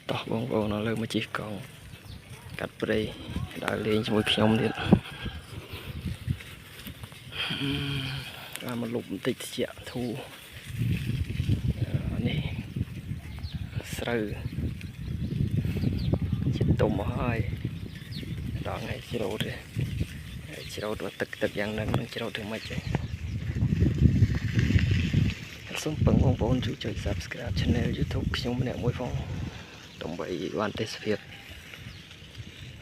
តោះបងប្អូននៅលើមកជិះកង់កាត់ព្រៃដើរលេងជាមួយខ្ញុំទៀតមកលុបបន្តិចត្រជាក់ធូរនេះស្រូវជិះទុំមកហើយដល់ថ្ងៃច្រូតទេច្រូតទឹកយ៉ាងហ្នឹងនឹងច្រូតធ្វើម៉េចទេសូមពឹងបងប្អូនជួយចុច Subscribe Channel YouTube ខ្ញុំម្នាក់មួយផងដើម្បីបានទេសភាព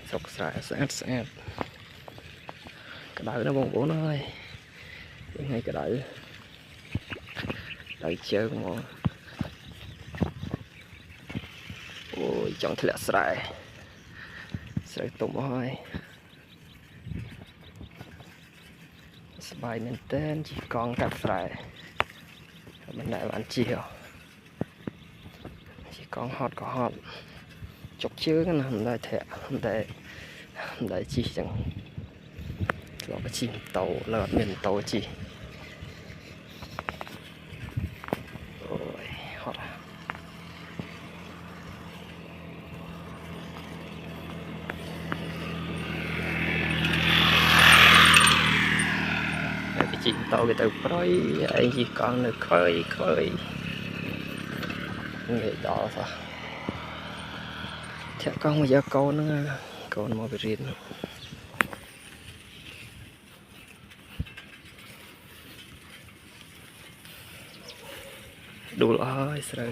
ស្រុកស្រែស្អាតក្តៅណាបងប្អូនơiថ្ងៃក្តៅជើងមកអូយចង់ធ្លាក់ស្រែស្រូវទុំហើយសบายមែនតើជិះកង់កាត់ស្រែមិនដែលបានជិះកង់ហត់ក៏ហត់ចុកជើងណាមិនដែលធាក់មិនដែលជិះចឹងធ្លាប់ជិះម៉ូតូលើអត់មានម៉ូតូជិះអូយហត់ហើយជិះម៉ូតូវាទៅប្រយឯងជិះកង់នៅខ្វយងាយដល់សោះធាក់កង់មកយកកូនហ្នឹងកូនមកពីរៀនដួលអើយស្រូវ